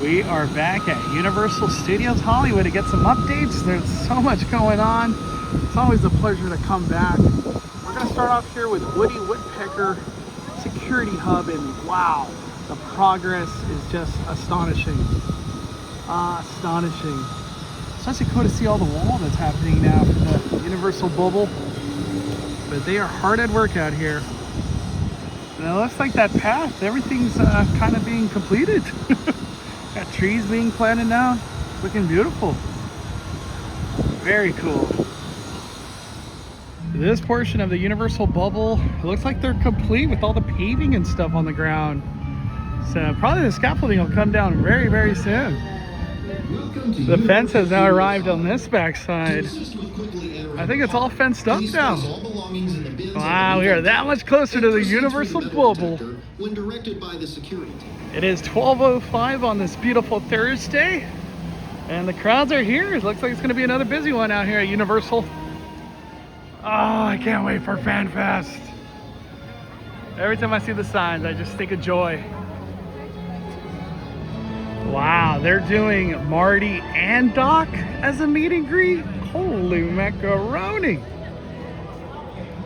We are back at Universal Studios Hollywood to get some updates. There's so much going on. It's always a pleasure to come back. We're going to start off here with Woody Woodpecker Security Hub, and wow, the progress is just astonishing. Astonishing. It's actually cool to see all the wall that's happening now for the Universal bubble. But they are hard at work out here. And it looks like that path, everything's kind of being completed. Got trees being planted now, looking beautiful. Very cool. This portion of the Universal bubble, it looks like they're complete with all the paving and stuff on the ground. So probably the scaffolding will come down very, very soon. The fence has now arrived on this backside. I think it's all fenced up now. Wow, we are that much closer to the Universal bubble. It is 12:05 on this beautiful Thursday, and the crowds are here. It looks like it's going to be another busy one out here at Universal. Oh, I can't wait for FanFest. Every time I see the signs, I just think of joy. Wow, they're doing Marty and Doc as a meet and greet. Holy macaroni.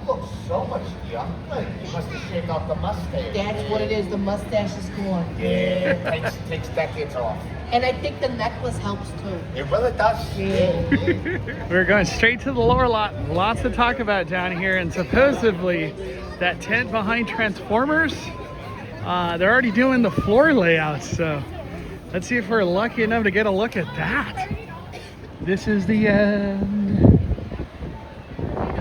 Looks so much younger. You must have shaved off the mustache. That's what it is. The mustache is gone. Yeah, it takes decades off. And I think the necklace helps too. It really does. Yeah. We're going straight to the lower lot. Lots to talk about down here, and supposedly that tent behind Transformers, they're already doing the floor layouts. So let's see if we're lucky enough to get a look at that. This is the end.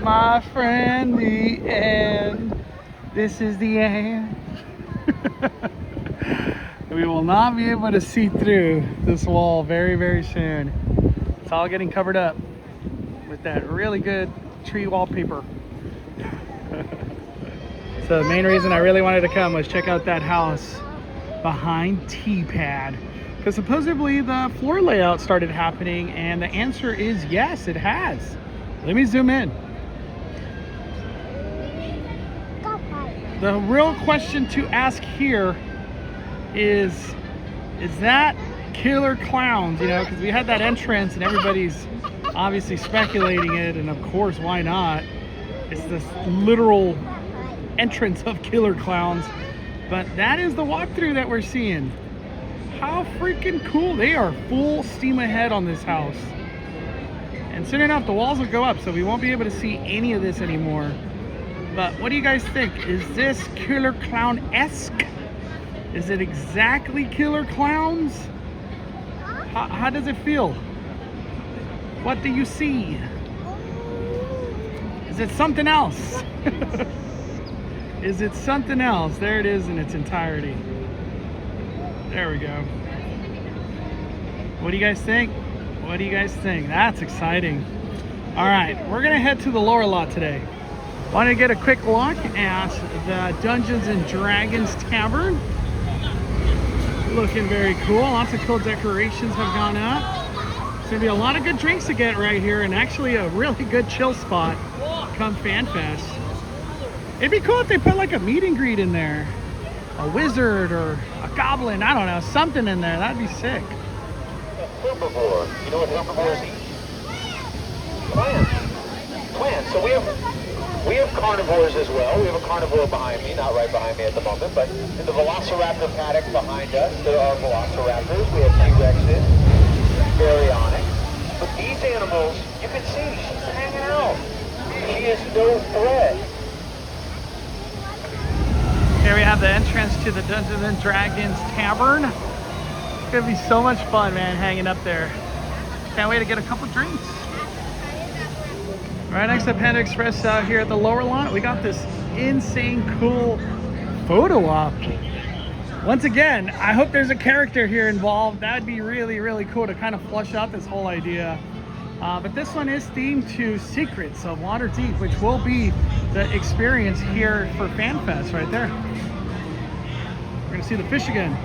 My friend, the end. This is the end. We will not be able to see through this wall very, very soon. It's all getting covered up with that really good tree wallpaper. So the main reason I really wanted to come was check out that house behind T-Pad, because supposedly the floor layout started happening, and the answer is yes, it has. Let me zoom in. The real question to ask here is that Killer Clowns? You know, because we had that entrance and everybody's obviously speculating it, and of course, why not? It's this literal entrance of Killer Clowns, but that is the walkthrough that we're seeing. How freaking cool. They are full steam ahead on this house. And soon enough, the walls will go up, so we won't be able to see any of this anymore. But what do you guys think? Is this Killer Clown-esque? Is it exactly Killer Clowns? How does it feel? What do you see? Is it something else? Is it something else? There it is in its entirety. There we go. What do you guys think? What do you guys think? That's exciting. All right, we're gonna head to the lower lot today. Want to get a quick look at the Dungeons and Dragons Tavern. Looking very cool. Lots of cool decorations have gone up. There's gonna be a lot of good drinks to get right here, and actually a really good chill spot come FanFest. It'd be cool if they put like a meet and greet in there. A wizard or a goblin, I don't know, something in there. That'd be sick. Herbivore. You know what herbivores eat? Plants. So we have carnivores as well. We have a carnivore behind me, not right behind me at the moment, but in the Velociraptor paddock behind us, there are Velociraptors. We have T-Rexes, Baryonyx. But these animals, you can see she's hanging out. She is no threat. Here we have the entrance to the Dungeons and Dragons Tavern. It's gonna be so much fun, man, hanging up there. Can't wait to get a couple drinks. Right next to Panda Express out here at the lower lot, we got this insane cool photo op. Once again, I hope there's a character here involved. That'd be really, really cool to kind of flush out this whole idea. But this one is themed to Secrets of Waterdeep, which will be the experience here for FanFest right there. We're gonna see the fish again.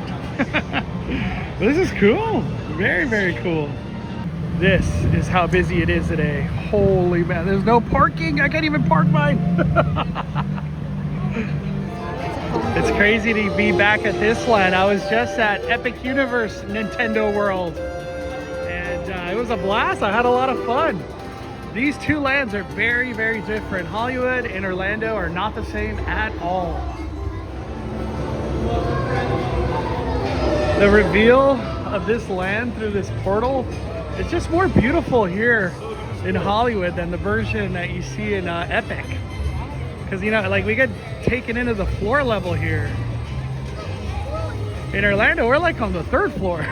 This is cool. Very, very cool. This is how busy it is today. Holy man, there's no parking. I can't even park mine. It's crazy to be back at this land. I was just at Epic Universe Nintendo World, and it was a blast. I had a lot of fun. These two lands are very, very different. Hollywood and Orlando are not the same at all. The reveal of this land through this portal is just more beautiful here in Hollywood than the version that you see in Epic. Because, you know, like, we get taken into the floor level here. In Orlando, we're like on the 3rd floor.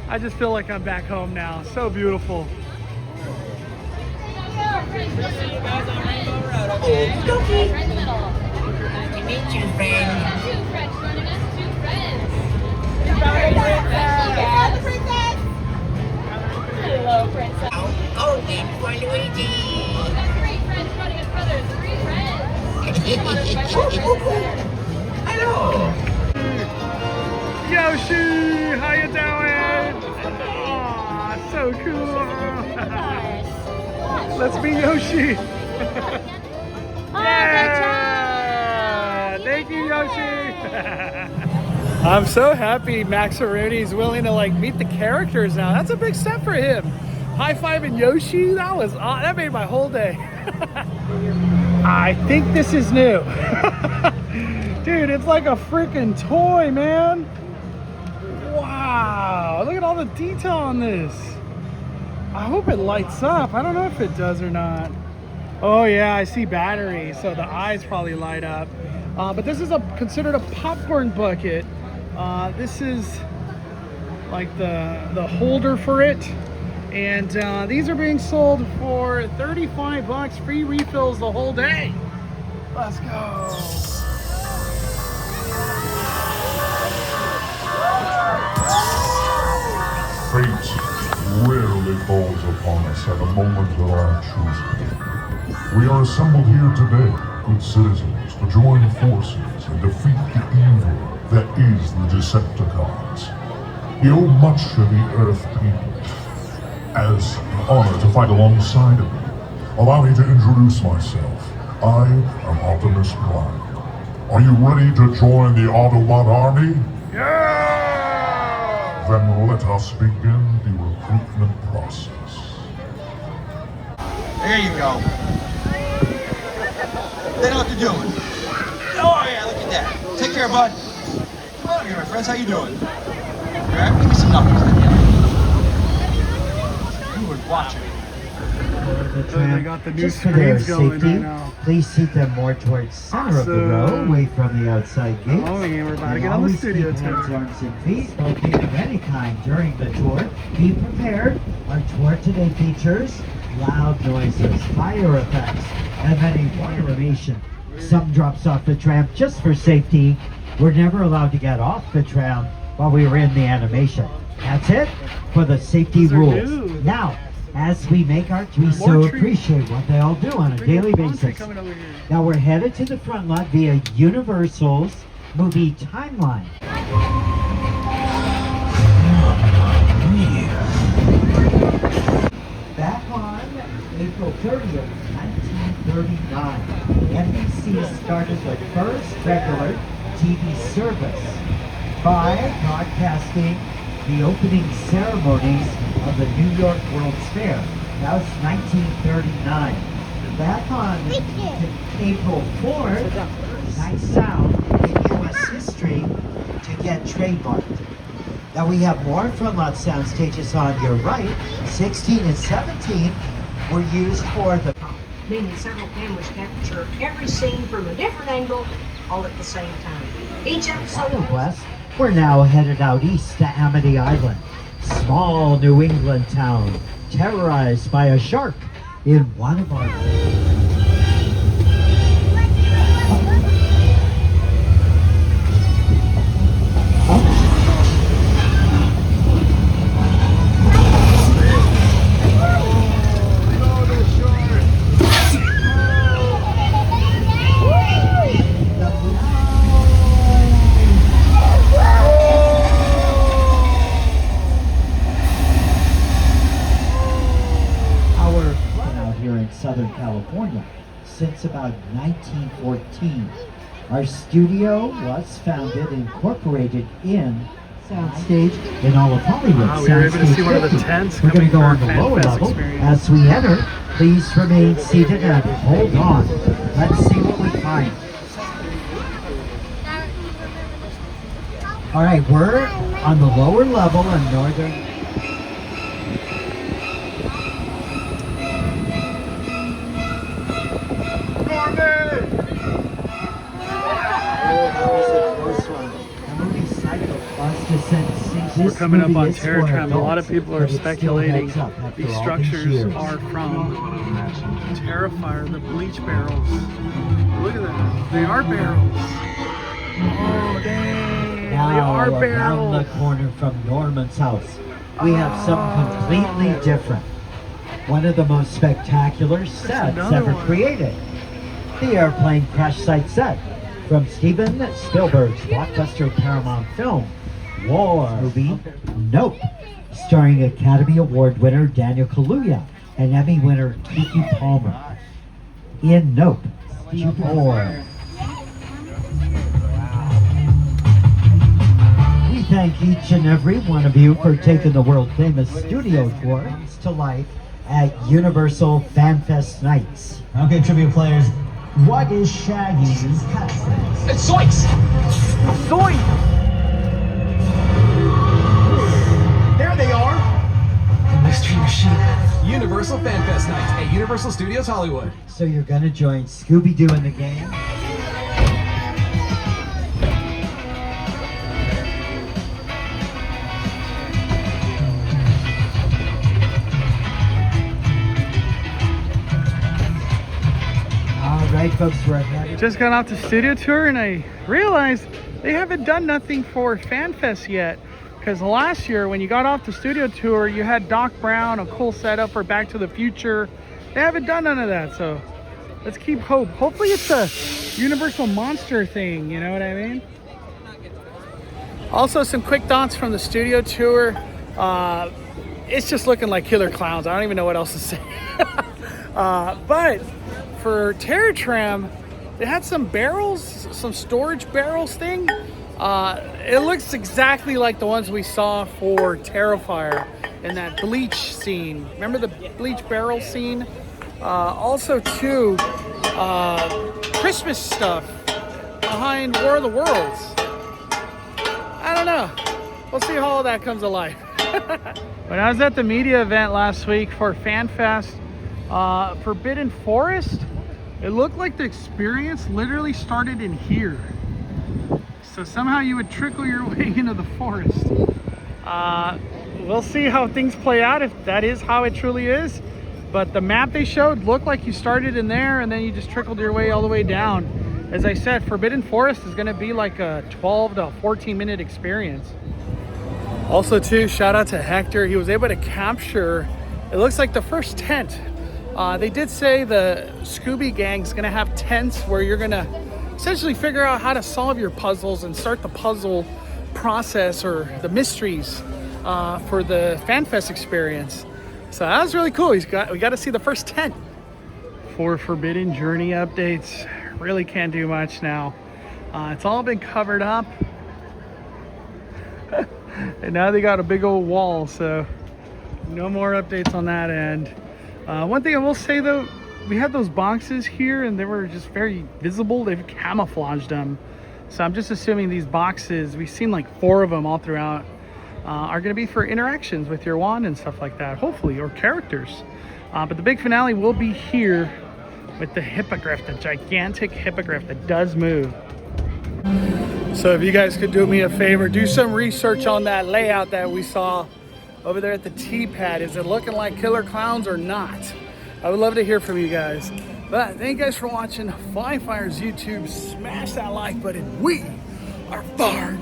I just feel like I'm back home now. So beautiful. Hello, princess. Oh, and for Luigi. Three friends running as brothers. 3 friends. Hello. Yoshi, how you doing? Aw, so cool. Let's be Yoshi. Yeah! Thank you, Yoshi. I'm so happy Maxaroni is willing to like meet the characters now. That's a big step for him. High-fiving Yoshi, that made my whole day. I think this is new. Dude, it's like a freaking toy, man. Wow, look at all the detail on this. I hope it lights up. I don't know if it does or not. Oh yeah, I see battery, so the eyes probably light up. But this is considered a popcorn bucket. This is like the holder for it. And these are being sold for 35 bucks, free refills the whole day. Let's go. Fate rarely falls upon us at a moment of our choosing. We are assembled here today, good citizens, to join forces and defeat the evil that is the Decepticons. We owe much to the Earth people. As an honor to fight alongside of me, allow me to introduce myself. I am Optimus Prime. Are you ready to join the Autobot army? Yeah! Then let us begin the recruitment process. There you go. They know what they're doing. Oh yeah, look at that. Take care, bud. Come on here, my friends. How you doing? Alright, give me some knuckles. You were watching. The They tram, got the new just for their screens going safety, right now. please seat them more towards center of the row, Awesome. away from the outside gates. Oh yeah, we're about to And get on the always studio keep hands, tour. arms, and feet smoking of any kind during the tour. Be prepared. Our tour today features loud noises, fire effects, and many more animation. Some drops off the tram just for safety. We're never allowed to get off the tram while we were in the animation. That's it for the safety Those are rules. new. Now, as we make our, we More so trees. appreciate what they all do on a daily basis. Coming over here. Now we're headed to the front lot via Universal's movie timeline. Back on April 30th, 1939, NBC started the first regular TV service by broadcasting the opening ceremonies of the New York World's Fair. That was 1939. Back on April 4th, nights out in U.S. history to get trademarked. Now we have more front lot sound stages on your right. 16 and 17 were used for the Meaning several cameras capture every scene from a different angle, all at the same time. Each episode Out west. We're now headed out east to Amity Island, small New England town, terrorized by a shark in one of our... Southern California. since about 1914. Our studio was founded and incorporated in Soundstage in all of Hollywood. Wow, we were able to see one of the 50. tents We're going to coming go for on the lower FanFest level. experience. As we enter, please remain seated and hold on. Let's see what we find. All right, we're on the lower level in northern. We're coming up on Terror Tram. A lot of people are speculating these structures are from Terrifier, the bleach barrels. Look at that. They are barrels. Oh, dang. They are Now, around the barrels. corner from Norman's house, we have something completely different. One of the most spectacular sets ever created. The airplane crash site set from Steven Spielberg's blockbuster Paramount film, war movie Nope, starring Academy Award winner Daniel Kaluuya and Emmy winner Keke Palmer. In Nope, war. We thank each and every one of you for taking the world famous studio tour to life at Universal FanFest Nights. Okay, trivia players, what is Shaggy's catchphrase? It's Zoinks! There they are! The Mystery Machine. Universal FanFest Nights at Universal Studios Hollywood. So you're gonna join Scooby-Doo in the game? All right, folks, we're headed. Just got off the studio tour and I realized they haven't done nothing for FanFest yet. Because last year when you got off the studio tour, you had Doc Brown, a cool setup for Back to the Future. They haven't done none of that, so let's keep hope. Hopefully it's a Universal Monster thing, you know what I mean? Also, some quick thoughts from the studio tour. It's just looking like Killer Clowns. I don't even know what else to say. But for Terror Tram, they had some barrels, some storage barrels thing. It looks exactly like the ones we saw for Terrifier in that bleach scene. Remember the bleach barrel scene? Also too, Christmas stuff behind War of the Worlds. I don't know. We'll see how all that comes alive. When I was at the media event last week for FanFest, Forbidden Forest, it looked like the experience literally started in here. So somehow you would trickle your way into the forest. We'll see how things play out, if that is how it truly is. But the map they showed looked like you started in there and then you just trickled your way all the way down. As I said, Forbidden Forest is gonna be like a 12 to 14 minute experience. Also too, shout out to Hector. He was able to capture, it looks like the first tent. They did say the Scooby Gang's gonna have tents where you're gonna essentially figure out how to solve your puzzles and start the puzzle process or the mysteries for the FanFest experience. So that was really cool. We got to see the first tent. For Forbidden Journey updates, really can't do much now. It's all been covered up. And now they got a big old wall, so no more updates on that end. One thing I will say though, we had those boxes here and they were just very visible. They've camouflaged them. So I'm just assuming these boxes, we've seen like 4 of them all throughout, are gonna be for interactions with your wand and stuff like that, hopefully, or characters. But the big finale will be here with the hippogriff, the gigantic hippogriff that does move. So if you guys could do me a favor, do some research on that layout that we saw over there at the T-pad. Is it looking like Killer Clowns or not? I would love to hear from you guys. But thank you guys for watching Fly Fire's YouTube. Smash that like button. We are fired.